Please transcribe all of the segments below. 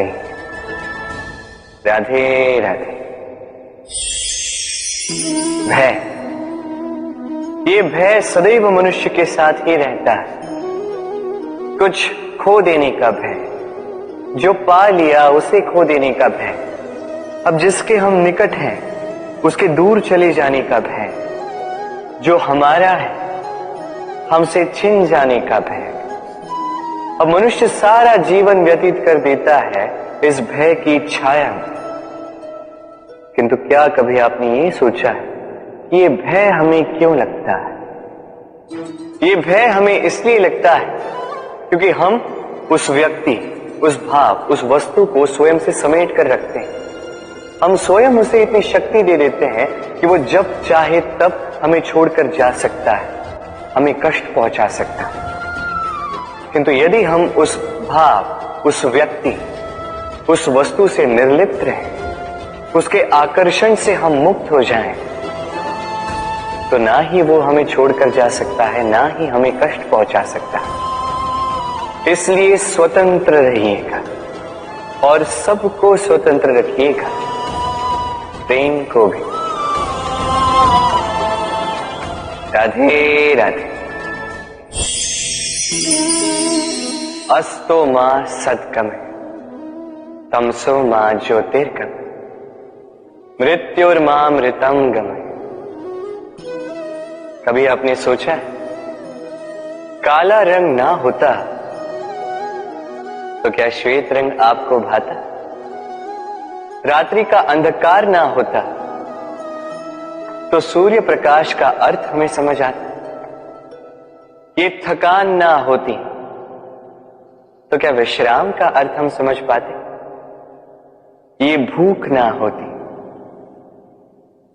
गई। राधे राधे। भय, ये भय सदैव मनुष्य के साथ ही रहता है। कुछ खो देने का भय, जो पा लिया उसे खो देने का भय, अब जिसके हम निकट हैं उसके दूर चले जाने का भय, जो हमारा है हमसे छिन जाने का भय। अब मनुष्य सारा जीवन व्यतीत कर देता है इस भय की छाया में। किंतु क्या कभी आपने ये सोचा है कि ये भय हमें क्यों लगता है? ये भय हमें इसलिए लगता है क्योंकि हम उस व्यक्ति, उस भाव, उस वस्तु को स्वयं से समेट कर रखते हैं। हम स्वयं उसे इतनी शक्ति दे देते हैं कि वो जब चाहे तब हमें छोड़कर जा सकता है, हमें कष्ट पहुंचा सकता है। किंतु यदि हम उस भाव, उस व्यक्ति, उस वस्तु से निर्लिप्त रहें, उसके आकर्षण से हम मुक्त हो जाएं, तो ना ही वो हमें छोड़कर जा सकता है, ना ही हमें कष्ट पहुंचा सकता है। इसलिए स्वतंत्र रहिएगा और सबको स्वतंत्र रखिएगा, प्रेम को भी। राधे राधे। अस्तो मां सत्कमे तमसो मां ज्योतिर्गमय मृत्युर्मामृतम गमय। कभी आपने सोचा है काला रंग ना होता तो क्या श्वेत रंग आपको भाता? रात्रि का अंधकार ना होता तो सूर्य प्रकाश का अर्थ हमें समझ आता? ये थकान ना होती तो क्या विश्राम का अर्थ हम समझ पाते? ये भूख ना होती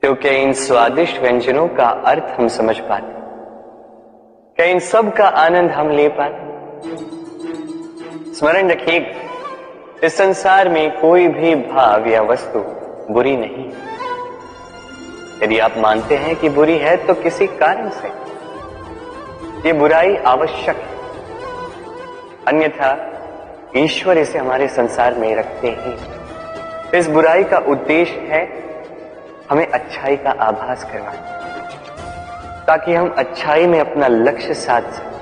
तो क्या इन स्वादिष्ट व्यंजनों का अर्थ हम समझ पाते? क्या इन सब का आनंद हम ले पाते? स्मरण रखिएगा, इस संसार में कोई भी भाव या वस्तु बुरी नहीं। यदि आप मानते हैं कि बुरी है तो किसी कारण से ये बुराई आवश्यक है, अन्यथा ईश्वर इसे हमारे संसार में रखते ही। इस बुराई का उद्देश्य है हमें अच्छाई का आभास करवाना, ताकि हम अच्छाई में अपना लक्ष्य साध सकें।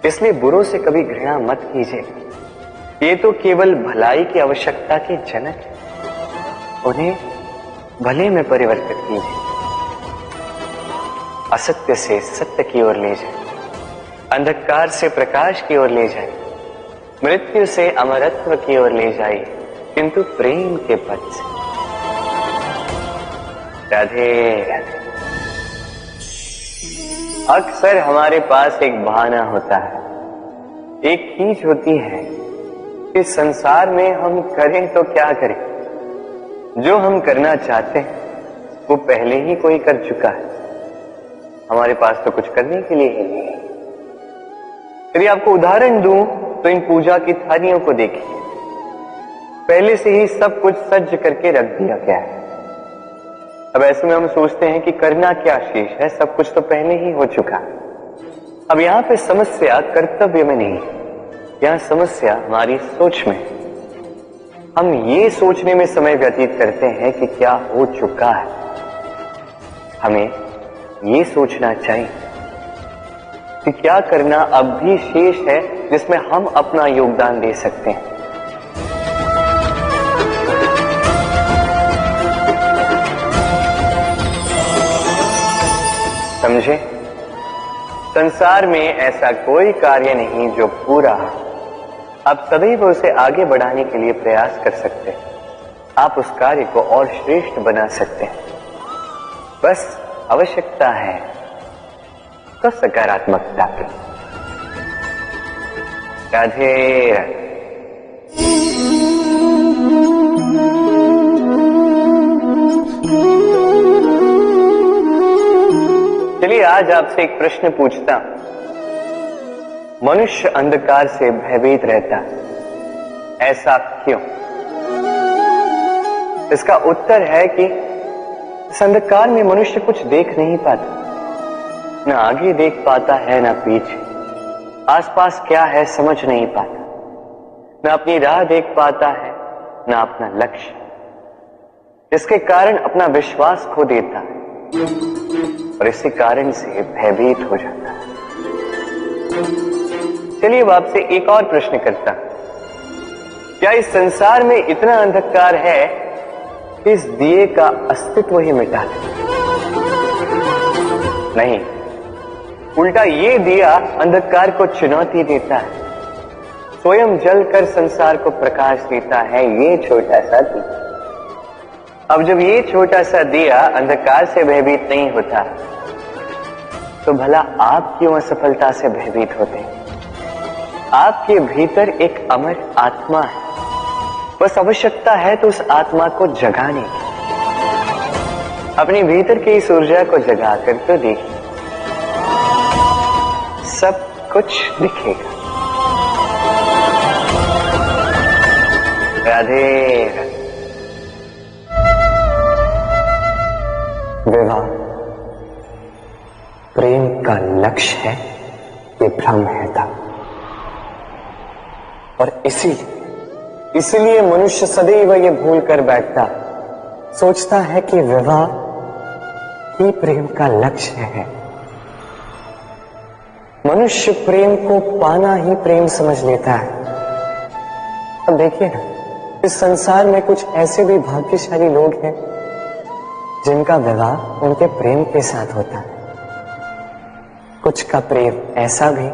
इसलिए बुरों से कभी घृणा मत कीजिए, ये तो केवल भलाई की आवश्यकता के जनक है। उन्हें भले में परिवर्तित कीजिए, असत्य से सत्य की ओर ले जाए, अंधकार से प्रकाश की ओर ले जाए, मृत्यु से अमरत्व की ओर ले जाइए, किंतु प्रेम के पथ से। राधे राधे। अक्सर हमारे पास एक बहाना होता है, एक खींच होती है कि संसार में हम करें तो क्या करें, जो हम करना चाहते हैं वो पहले ही कोई कर चुका है, हमारे पास तो कुछ करने के लिए ही नहीं है। यदि आपको उदाहरण दूं तो इन पूजा की थालियों को देखिए, पहले से ही सब कुछ सज्ज करके रख दिया गया है। अब ऐसे में हम सोचते हैं कि करना क्या शेष है, सब कुछ तो पहले ही हो चुका है। अब यहां पे समस्या कर्तव्य में नहीं है, यहां समस्या हमारी सोच में। हम ये सोचने में समय व्यतीत करते हैं कि क्या हो चुका है। हमें ये सोचना चाहिए कि क्या करना अब भी शेष है जिसमें हम अपना योगदान दे सकते हैं। समझे? संसार में ऐसा कोई कार्य नहीं जो पूरा, आप सदैव उसे आगे बढ़ाने के लिए प्रयास कर सकते हैं। आप उस कार्य को और श्रेष्ठ बना सकते हैं, बस आवश्यकता है तो सकारात्मकता की। राधे राधे। चलिए आज आपसे एक प्रश्न पूछता हूं, मनुष्य अंधकार से भयभीत रहता, ऐसा क्यों? इसका उत्तर है कि इस अंधकार में मनुष्य कुछ देख नहीं पाता, न आगे देख पाता है न पीछे, आसपास क्या है समझ नहीं पाता। न अपनी राह देख पाता है, न अपना लक्ष्य, जिसके कारण अपना विश्वास खो देता है और इसी कारण से भयभीत हो जाता है। चलिए अब आपसे एक और प्रश्न करता हूं, क्या इस संसार में इतना अंधकार है कि इस दिए का अस्तित्व ही मिटा दे? नहीं, उल्टा ये दिया अंधकार को चुनौती देता है, स्वयं जलकर संसार को प्रकाश देता है। ये छोटा सा दिया, अब जब ये छोटा सा दिया अंधकार से भयभीत नहीं होता, तो भला आप क्यों असफलता से भयभीत होते हैं? आपके भीतर एक अमर आत्मा है, बस आवश्यकता है तो उस आत्मा को जगाने की। अपने भीतर की इस ऊर्जा को जगाकर तो देखिए, सब कुछ दिखेगा। राधे राधे। विवाह प्रेम का लक्ष्य है, ये भ्रम है था। और इसीलिए मनुष्य सदैव ये भूल कर बैठता, सोचता है कि विवाह ही प्रेम का लक्ष्य है। मनुष्य प्रेम को पाना ही प्रेम समझ लेता है। अब देखिए ना, इस संसार में कुछ ऐसे भी भाग्यशाली लोग हैं जिनका विवाह उनके प्रेम के साथ होता है। कुछ का प्रेम ऐसा भी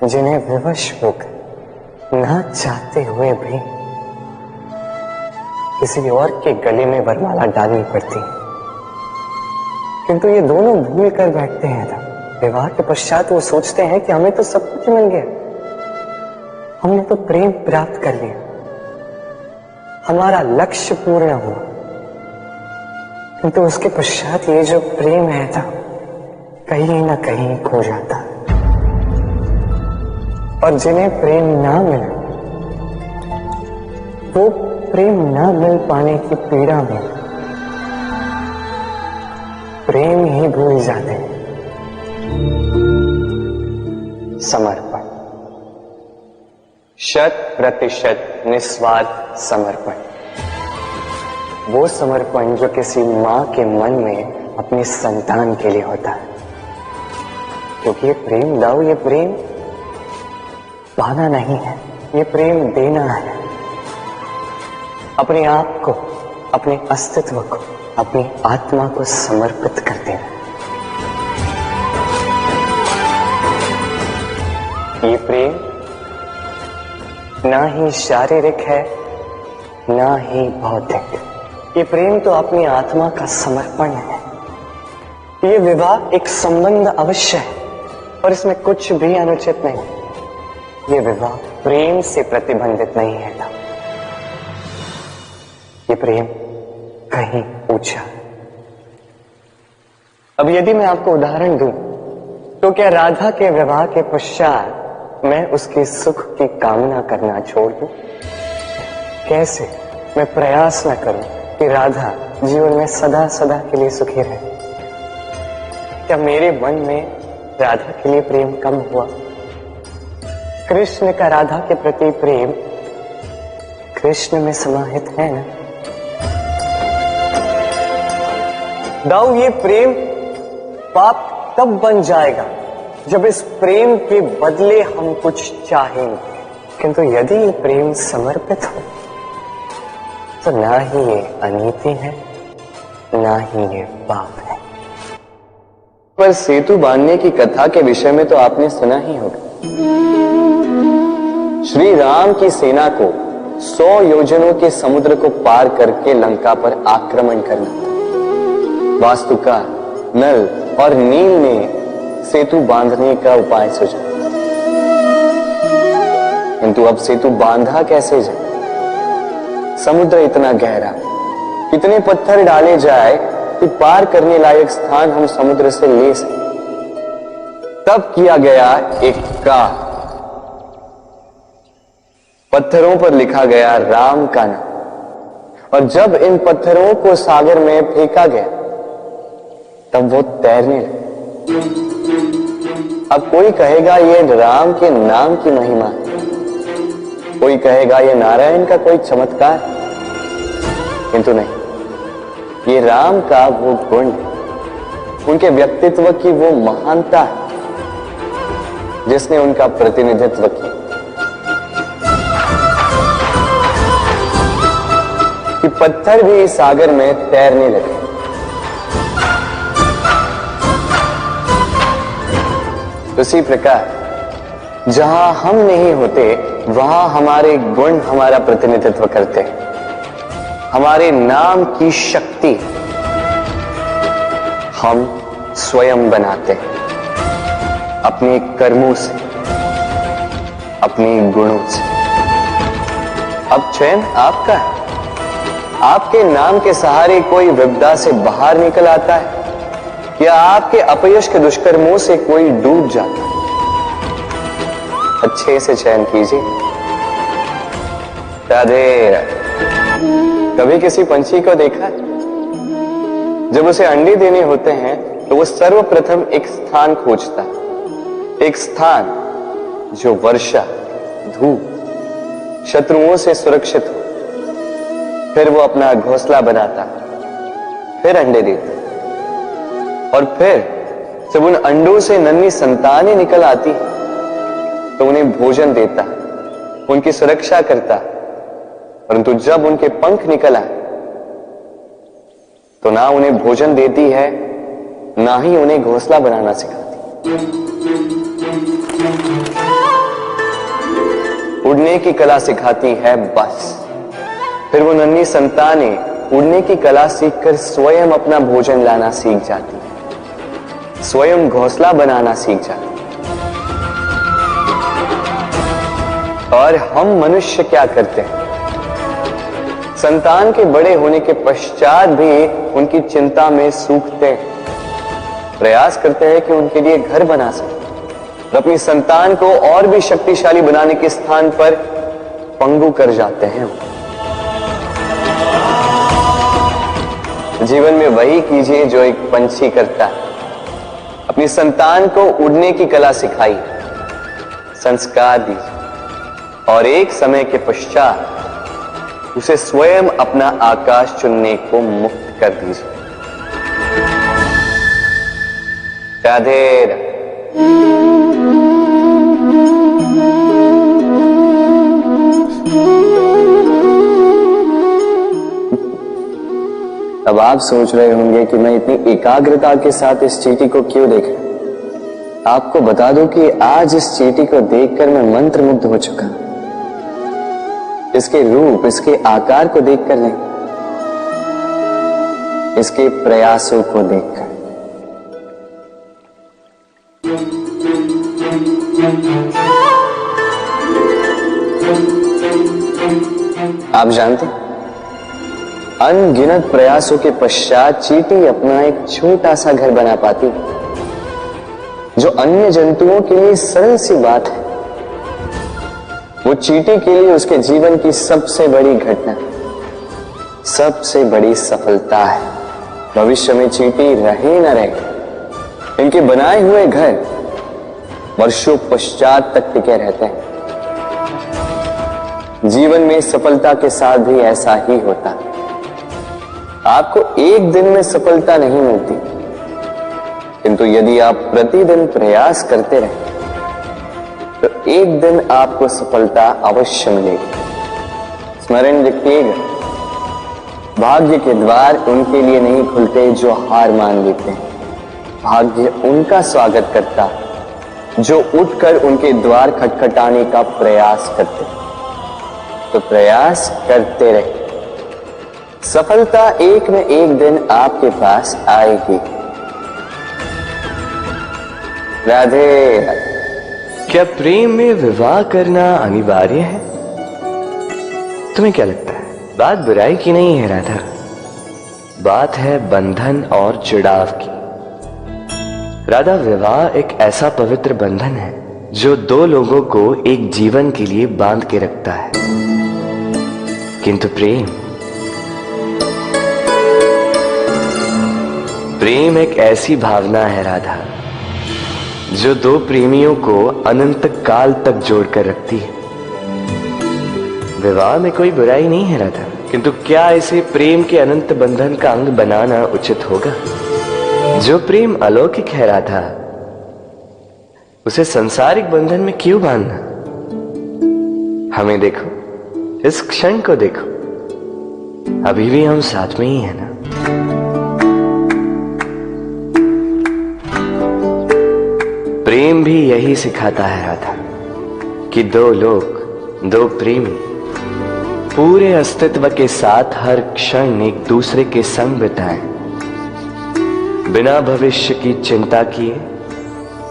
जिन्हें विवश होकर ना चाहते हुए भी किसी और के गले में वरमाला डालनी पड़ती है। किंतु ये दोनों भूल कर बैठते हैं ना, विवाह के पश्चात वो सोचते हैं कि हमें तो सब कुछ मिल गया, हमने तो प्रेम प्राप्त कर लिया, हमारा लक्ष्य पूर्ण हुआ। किंतु उसके पश्चात ये जो प्रेम है था, कहीं ना कहीं खो जाता। और जिन्हें प्रेम ना मिला, वो प्रेम ना मिल पाने की पीड़ा में प्रेम ही भूल जाते हैं। समर्पण, 100% निस्वार्थ समर्पण, वो समर्पण जो किसी मां के मन में अपने संतान के लिए होता है। क्योंकि ये प्रेम दाऊ, ये प्रेम पाना नहीं है, ये प्रेम देना है। अपने आप को, अपने अस्तित्व को, अपनी आत्मा को समर्पित कर देना। ये प्रेम ना ही शारीरिक है, ना ही भौतिक। ये प्रेम तो अपनी आत्मा का समर्पण है। ये विवाह एक संबंध अवश्य है और इसमें कुछ भी अनुचित नहीं। ये विवाह प्रेम से प्रतिबंधित नहीं है। ये प्रेम कहीं ऊंचा। अब यदि मैं आपको उदाहरण दूं, तो क्या राधा के विवाह के पश्चात मैं उसके सुख की कामना करना छोड़ दूं? कैसे मैं प्रयास न करूं कि राधा जीवन में सदा सदा के लिए सुखी रहे? क्या मेरे मन में राधा के लिए प्रेम कम हुआ? कृष्ण का राधा के प्रति प्रेम कृष्ण में समाहित है ना? दाऊ, ये प्रेम पाप तब बन जाएगा जब इस प्रेम के बदले हम कुछ चाहेंगे। किंतु यदि ये प्रेम समर्पित हो, तो ना ही ये अनीति है, ना ही ये पाप है। पर सेतु बांधने की कथा के विषय में तो आपने सुना ही होगा। श्री राम की सेना को 100 योजनों के समुद्र को पार करके लंका पर आक्रमण करना था। वास्तुकार नल और नील ने सेतु बांधने का उपाय सोचा, किंतु अब सेतु बांधा कैसे जाए? समुद्र इतना गहरा, इतने पत्थर डाले जाए कि पार करने लायक स्थान हम समुद्र से ले सकें। तब किया गया एक काम, पत्थरों पर लिखा गया राम का नाम, और जब इन पत्थरों को सागर में फेंका गया तब वो तैरने लगे। अब कोई कहेगा ये राम के नाम की महिमा है, कोई कहेगा ये नारायण का कोई चमत्कार, किंतु नहीं, ये राम का वो गुण, उनके व्यक्तित्व की वो महानता है जिसने उनका प्रतिनिधित्व किया। कि पत्थर भी सागर में तैरने लगे। उसी प्रकार जहां हम नहीं होते वहां हमारे गुण हमारा प्रतिनिधित्व करते हैं। हमारे नाम की शक्ति हम स्वयं बनाते हैं अपने कर्मों से, अपने गुणों से। अब चयन आपका है। आपके नाम के सहारे कोई विपदा से बाहर निकल आता है या आपके अपयश के दुष्कर्मों से कोई डूब जाता है। अच्छे से चयन कीजिए। राधे। कभी किसी पंछी को देखा है? जब उसे अंडे देने होते हैं तो वो सर्वप्रथम एक स्थान खोजता है, एक स्थान जो वर्षा, धूप, शत्रुओं से सुरक्षित हो। फिर वो अपना घोंसला बनाता, फिर अंडे देता, और फिर जब उन अंडों से नन्ही संतानें निकल आती तो उन्हें भोजन देता, उनकी सुरक्षा करता। परंतु जब उनके पंख निकल आए तो ना उन्हें भोजन देती है, ना ही उन्हें घोंसला बनाना सिखाती। उड़ने की कला सिखाती है बस। फिर वो नन्ही संतानें उड़ने की कला सीखकर स्वयं अपना भोजन लाना सीख जाती है, स्वयं घोंसला बनाना सीख जाती है। और हम मनुष्य क्या करते हैं? संतान के बड़े होने के पश्चात भी उनकी चिंता में सूखते हैं, प्रयास करते हैं कि उनके लिए घर बना सके, और अपनी संतान को और भी शक्तिशाली बनाने के स्थान पर पंगु कर जाते हैं। जीवन में वही कीजिए जो एक पंछी करता है। अपनी संतान को उड़ने की कला सिखाइए, संस्कार दीजिए, और एक समय के पश्चात उसे स्वयं अपना आकाश चुनने को मुक्त कर दीजिए। राधे राधे। अब आप सोच रहे होंगे कि मैं इतनी एकाग्रता के साथ इस चींटी को क्यों देख रहा हूं। आपको बता दूं कि आज इस चींटी को देखकर मैं मंत्रमुग्ध हो चुका। इसके रूप, इसके आकार को देखकर नहीं, इसके प्रयासों को देखकर। आप जानते हैं, अनगिनत प्रयासों के पश्चात चींटी अपना एक छोटा सा घर बना पाती है, जो अन्य जंतुओं के लिए सरल सी बात है। वो चींटी के लिए उसके जीवन की सबसे बड़ी घटना, सबसे बड़ी सफलता है। भविष्य में चींटी रहे न रहे, इनके बनाए हुए घर वर्षों पश्चात तक टिके रहते हैं। जीवन में सफलता के साथ भी ऐसा ही होता है। आपको एक दिन में सफलता नहीं मिलती, किंतु यदि आप प्रतिदिन प्रयास करते रहे तो एक दिन आपको सफलता अवश्य मिलेगी। स्मरण रखिएगा, भाग्य के द्वार उनके लिए नहीं खुलते जो हार मान लेते हैं। भाग्य उनका स्वागत करता जो उठकर उनके द्वार खटखटाने का प्रयास करते। तो प्रयास करते रहे, सफलता एक न एक दिन आपके पास आएगी। राधे राधे। क्या प्रेम में विवाह करना अनिवार्य है? तुम्हें क्या लगता है? बात बुराई की नहीं है राधा, बात है बंधन और जुड़ाव की। राधा, विवाह एक ऐसा पवित्र बंधन है जो दो लोगों को एक जीवन के लिए बांध के रखता है। किंतु प्रेम एक ऐसी भावना है राधा, जो दो प्रेमियों को अनंत काल तक जोड़कर रखती है। विवाह में कोई बुराई नहीं है राधा, किंतु क्या इसे प्रेम के अनंत बंधन का अंग बनाना उचित होगा? जो प्रेम अलौकिक है राधा, उसे संसारिक बंधन में क्यों बांधना? हमें देखो, इस क्षण को देखो, अभी भी हम साथ में ही है ना। प्रेम भी यही सिखाता है राधा कि दो लोग, दो प्रेमी पूरे अस्तित्व के साथ हर क्षण एक दूसरे के संग बिताएं, बिना भविष्य की चिंता किए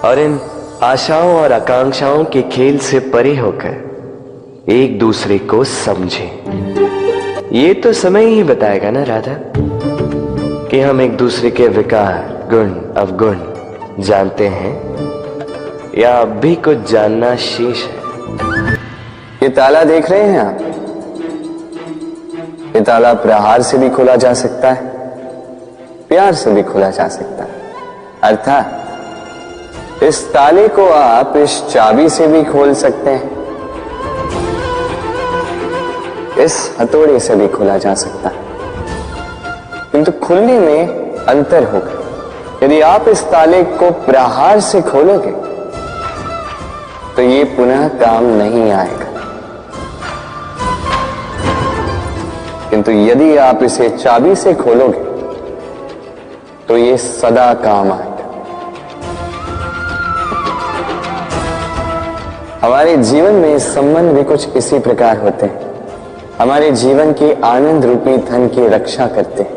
और इन आशाओं और आकांक्षाओं के खेल से परे होकर एक दूसरे को समझें। ये तो समय ही बताएगा ना राधा कि हम एक दूसरे के विकार, गुण, अवगुण जानते हैं या अब भी कुछ जानना शेष है। ये ताला देख रहे हैं आप? ये ताला प्रहार से भी खोला जा सकता है, प्यार से भी खोला जा सकता है। अर्थात इस ताले को आप इस चाबी से भी खोल सकते हैं, इस हथौड़े से भी खोला जा सकता है, किंतु खुलने में अंतर होगा। यदि आप इस ताले को प्रहार से खोलोगे तो ये पुनः काम नहीं आएगा, किंतु यदि आप इसे चाबी से खोलोगे तो ये सदा काम आएगा। हमारे जीवन में संबंध भी कुछ इसी प्रकार होते हैं। हमारे जीवन के आनंद रूपी धन की रक्षा करते हैं,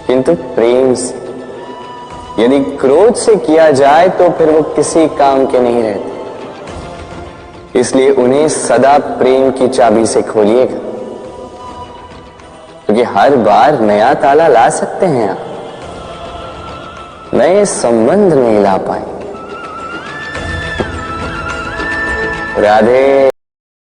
किंतु प्रेम से। यदि क्रोध से किया जाए तो फिर वो किसी काम के नहीं रहते। इसलिए उन्हें सदा प्रेम की चाबी से खोलिएगा, क्योंकि हर बार नया ताला ला सकते हैं आप, नए संबंध नहीं ला पाए। राधे।